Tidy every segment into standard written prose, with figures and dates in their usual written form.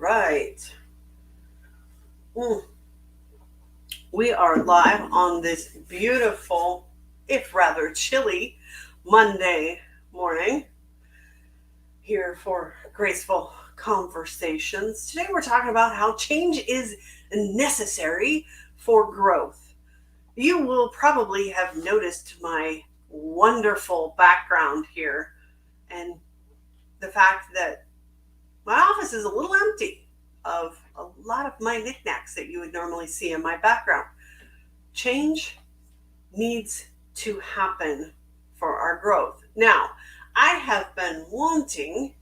right. Mm. We are live on this beautiful, if rather chilly, Monday morning here for Graceful Conversations. Today we're talking about how change is necessary for growth. You will probably have noticed my wonderful background here and the fact that my office is a little empty of a lot of my knickknacks that you would normally see in my background. Change needs to happen for our growth. Now, I have been wanting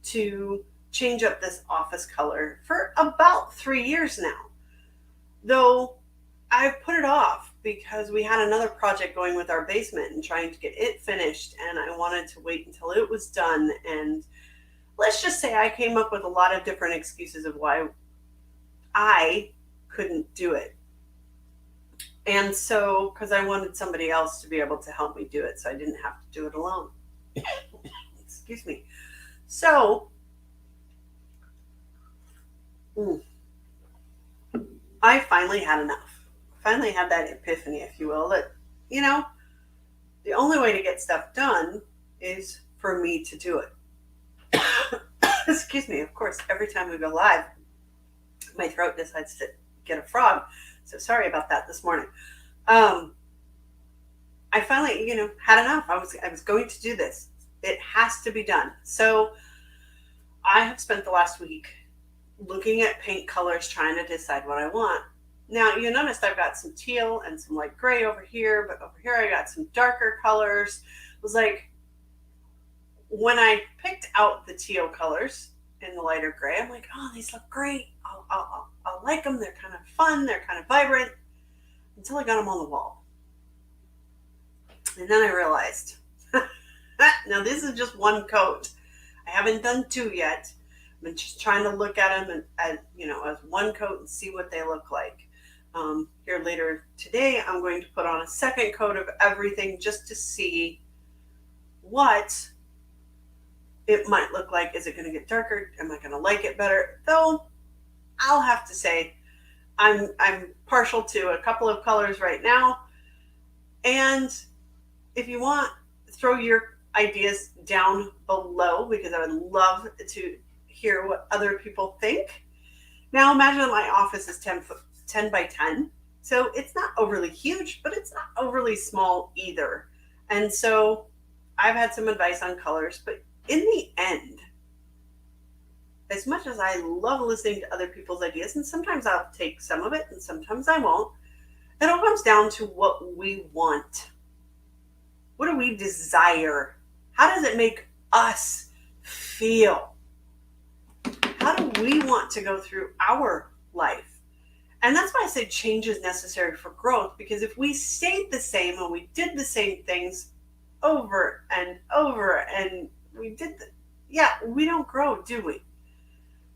to change up this office color for about 3 years now, though I've put it off because we had another project going with our basement and trying to get it finished, and I wanted to wait until it was done. And let's just say I came up with a lot of different excuses of why I couldn't do it. And so, because I wanted somebody else to be able to help me do it, so I didn't have to do it alone. Excuse me. So, I finally had enough. Finally had that epiphany, if you will, that, you know, the only way to get stuff done is for me to do it. Excuse me, of course, every time we go live, my throat decides to get a frog. So sorry about that this morning. I finally, had enough. I was going to do this. It has to be done. So I have spent the last week looking at paint colors, trying to decide what I want. Now, you noticed I've got some teal and some light gray over here, but over here I got some darker colors. It was like, when I picked out the teal colors and the lighter gray, I'm like, oh, these look great. I'll like them. They're kind of fun. They're kind of vibrant, until I got them on the wall. And then I realized, now this is just one coat. I haven't done two yet. I'm just trying to look at them as one coat and see what they look like. Here later today, I'm going to put on a second coat of everything just to see what it might look like. Is it going to get darker? Am I going to like it better? Though I'll have to say I'm partial to a couple of colors right now. And if you want, throw your ideas down below, because I would love to hear what other people think. Now imagine that my office is 10 by 10. So it's not overly huge, but it's not overly small either. And so I've had some advice on colors, but in the end, as much as I love listening to other people's ideas, and sometimes I'll take some of it and sometimes I won't, it all comes down to what we want. What do we desire? How does it make us feel? How do we want to go through our life? And that's why I say change is necessary for growth, because if we stayed the same and we did the same things over and over and we don't grow, do we?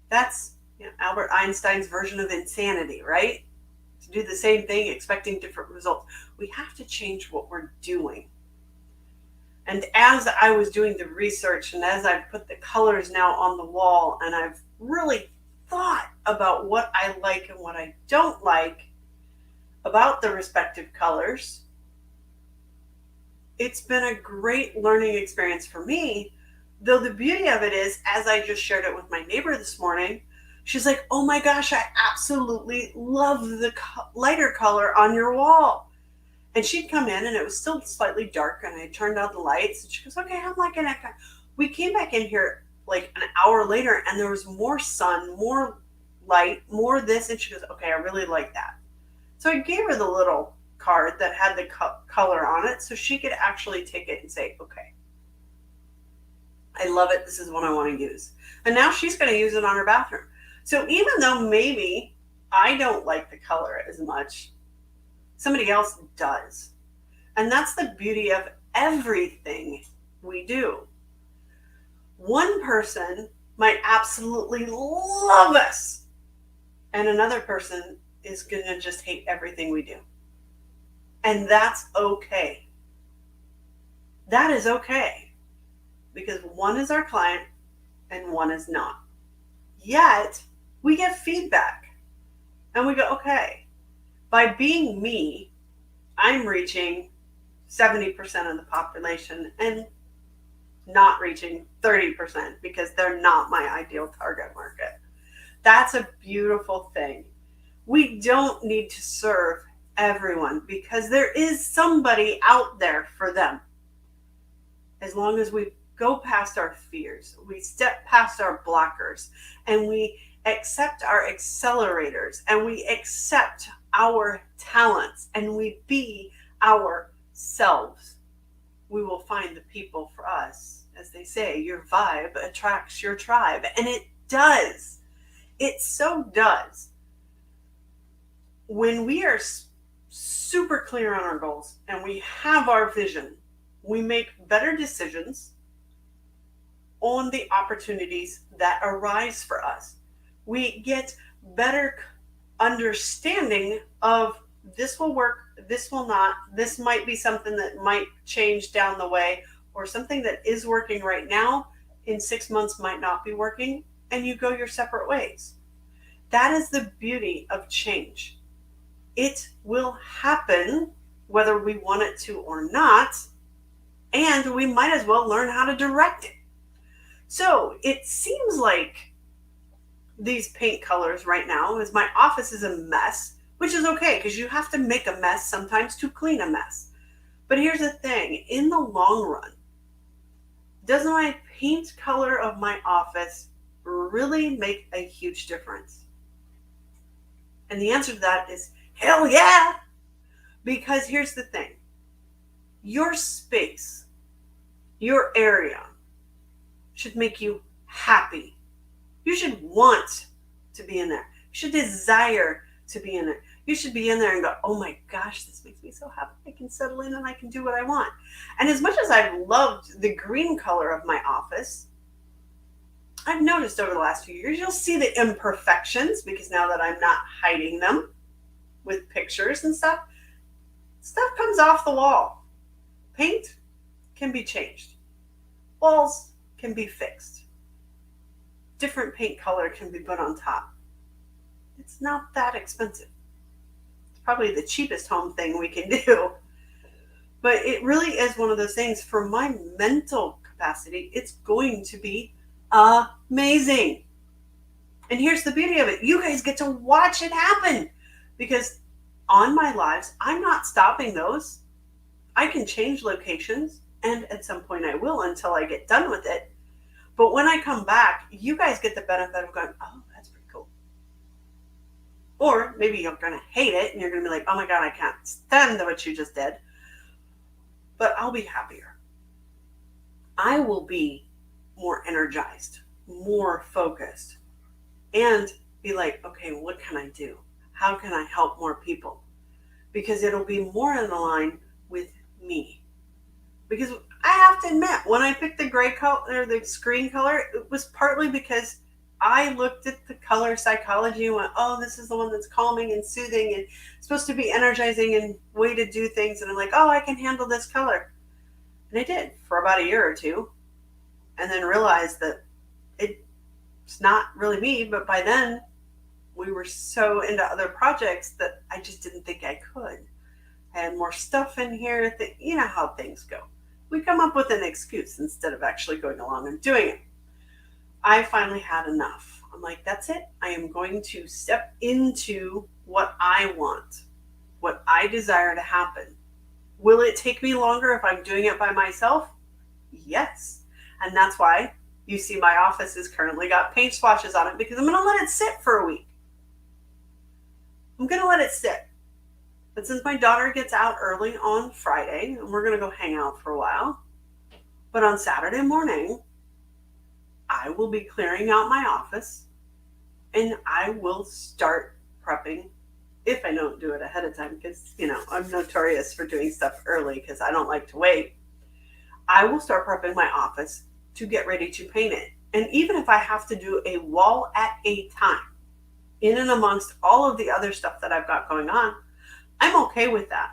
That's Albert Einstein's version of insanity, right? To do the same thing expecting different results. We have to change what we're doing. And as I was doing the research and as I've put the colors now on the wall and I've really thought about what I like and what I don't like about the respective colors, it's been a great learning experience for me. Though the beauty of it is, as I just shared it with my neighbor this morning, she's like, oh my gosh, I absolutely love the lighter color on your wall. And she'd come in and it was still slightly dark and I turned on the lights and she goes, okay, I'm liking it. We came back in here like an hour later and there was more sun, more light, more this. And she goes, okay, I really like that. So I gave her the little card that had the color on it so she could actually take it and say, okay, I love it. This is what I want to use. And now she's going to use it on her bathroom. So even though maybe I don't like the color as much, somebody else does. And that's the beauty of everything we do. One person might absolutely love us, and another person is going to just hate everything we do. And that's okay. That is okay. Because one is our client and one is not. Yet, We get feedback and we go, okay, by being me, I'm reaching 70% of the population and not reaching 30% because they're not my ideal target market. That's a beautiful thing. We don't need to serve everyone because there is somebody out there for them. As long as we go past our fears, we step past our blockers, and we accept our accelerators, and we accept our talents, and we be ourselves, we will find the people for us. As they say, your vibe attracts your tribe. And it does. It so does. When we are super clear on our goals and we have our vision, we make better decisions on the opportunities that arise for us. We get better understanding of this will work, this will not, this might be something that might change down the way, or something that is working right now in 6 months might not be working, and you go your separate ways. That is the beauty of change. It will happen whether we want it to or not, and we might as well learn how to direct it. So it seems like these paint colors right now, as my office is a mess, which is okay because you have to make a mess sometimes to clean a mess. But here's the thing, in the long run, does my paint color of my office really make a huge difference? And the answer to that is hell yeah! Because here's the thing, your space, your area should make you happy. You should want to be in there. You should desire to be in there. You should be in there and go, oh my gosh, this makes me so happy. I can settle in and I can do what I want. And as much as I've loved the green color of my office, I've noticed over the last few years, you'll see the imperfections because now that I'm not hiding them with pictures and stuff comes off the wall. Paint can be changed. Walls can be fixed. Different paint color can be put on top. It's not that expensive. It's probably the cheapest home thing we can do. But it really is one of those things, for my mental capacity, it's going to be amazing. And here's the beauty of it. You guys get to watch it happen. Because on my lives, I'm not stopping those. I can change locations, and at some point I will until I get done with it. But when I come back, you guys get the benefit of going, oh, that's pretty cool. Or maybe you're going to hate it, and you're going to be like, oh my God, I can't stand what you just did. But I'll be happier. I will be more energized, more focused, and be like, okay, what can I do? How can I help more people? Because it'll be more in line with me. Because I have to admit, when I picked the gray color, or the screen color, it was partly because I looked at the color psychology and went, oh, this is the one that's calming and soothing and supposed to be energizing and way to do things. And I'm like, oh, I can handle this color. And I did for about a year or two. And then realized that it's not really me. But by then, we were so into other projects that I just didn't think I could. I had more stuff in here. You know how things go. We come up with an excuse instead of actually going along and doing it. I finally had enough. I'm like, that's it. I am going to step into what I want, what I desire to happen. Will it take me longer if I'm doing it by myself? Yes. And that's why you see my office has currently got paint swatches on it, because I'm going to let it sit for a week. I'm going to let it sit. But since my daughter gets out early on Friday, and we're going to go hang out for a while, but on Saturday morning, I will be clearing out my office, and I will start prepping, if I don't do it ahead of time, because, I'm notorious for doing stuff early because I don't like to wait. I will start prepping my office to get ready to paint it. And even if I have to do a wall at a time, in and amongst all of the other stuff that I've got going on, I'm okay with that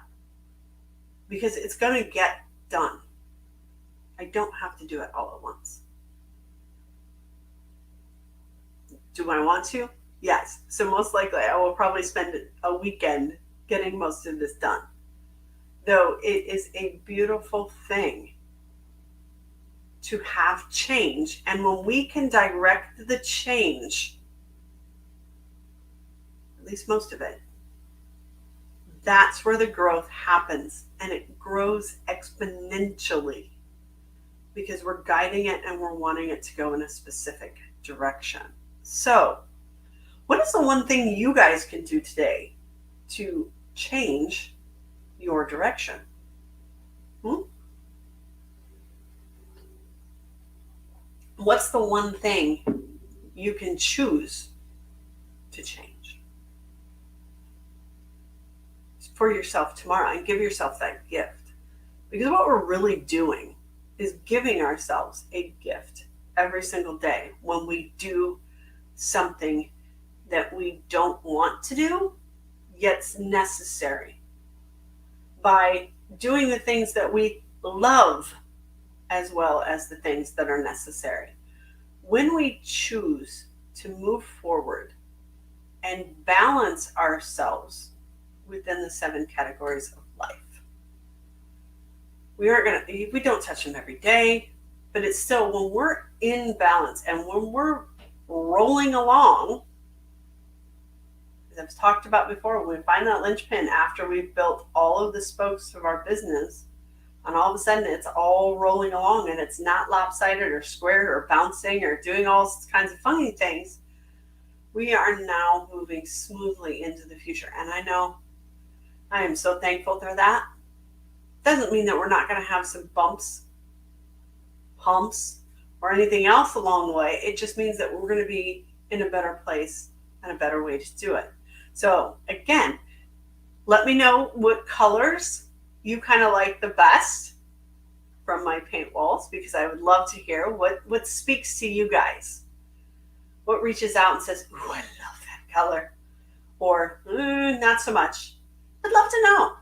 because it's going to get done. I don't have to do it all at once. Do I want to? Yes. So most likely I will probably spend a weekend getting most of this done. Though it is a beautiful thing to have change. And when we can direct the change, at least most of it, that's where the growth happens. And it grows exponentially because we're guiding it and we're wanting it to go in a specific direction. So, what is the one thing you guys can do today to change your direction? Hmm? What's the one thing you can choose to change for yourself tomorrow and give yourself that gift? Because what we're really doing is giving ourselves a gift every single day when we do something that we don't want to do, yet necessary. By doing the things that we love as well as the things that are necessary. When we choose to move forward and balance ourselves within the 7 categories of life, we don't touch them every day, but it's still when we're in balance and when we're rolling along, as I've talked about before, when we find that linchpin after we've built all of the spokes of our business, and all of a sudden it's all rolling along and it's not lopsided or square or bouncing or doing all kinds of funny things, we are now moving smoothly into the future. And I know I am so thankful for that. Doesn't mean that we're not going to have some bumps, humps, or anything else along the way. It just means that we're going to be in a better place and a better way to do it. So again, let me know what colors you kind of like the best from my paint walls, because I would love to hear what speaks to you guys. What reaches out and says, "Ooh, I love that color," or not so much. I'd love to know,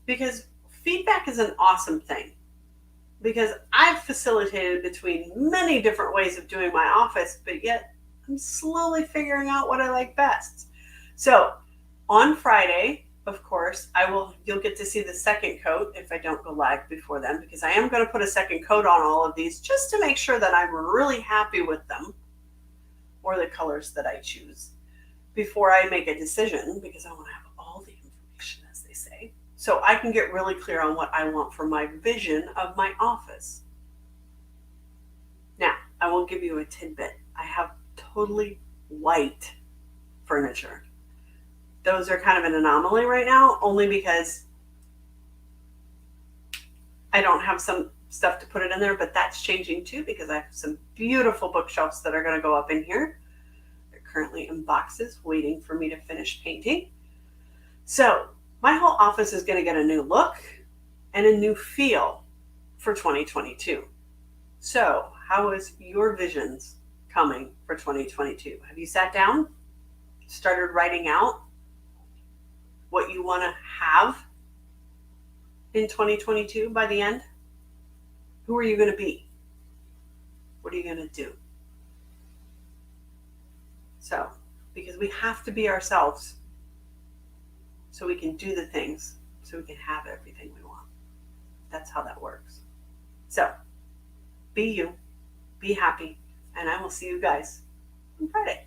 because feedback is an awesome thing. Because I've facilitated between many different ways of doing my office, but yet I'm slowly figuring out what I like best. So on Friday, of course, you'll get to see the second coat if I don't go live before then, because I am going to put a second coat on all of these just to make sure that I'm really happy with them, or the colors that I choose, before I make a decision, because I want to have all the information, as they say, so I can get really clear on what I want for my vision of my office. Now, I will give you a tidbit. I have totally white furniture. Those are kind of an anomaly right now, only because I don't have some stuff to put it in there, but that's changing too, because I have some beautiful bookshelves that are going to go up in here. They're currently in boxes waiting for me to finish painting. So my whole office is going to get a new look and a new feel for 2022. So how is your visions coming for 2022? Have you sat down, started writing out what you want to have in 2022 by the end? Who are you going to be? What are you going to do? So, because we have to be ourselves so we can do the things, so we can have everything we want. That's how that works. So, be you, be happy, and I will see you guys on Friday.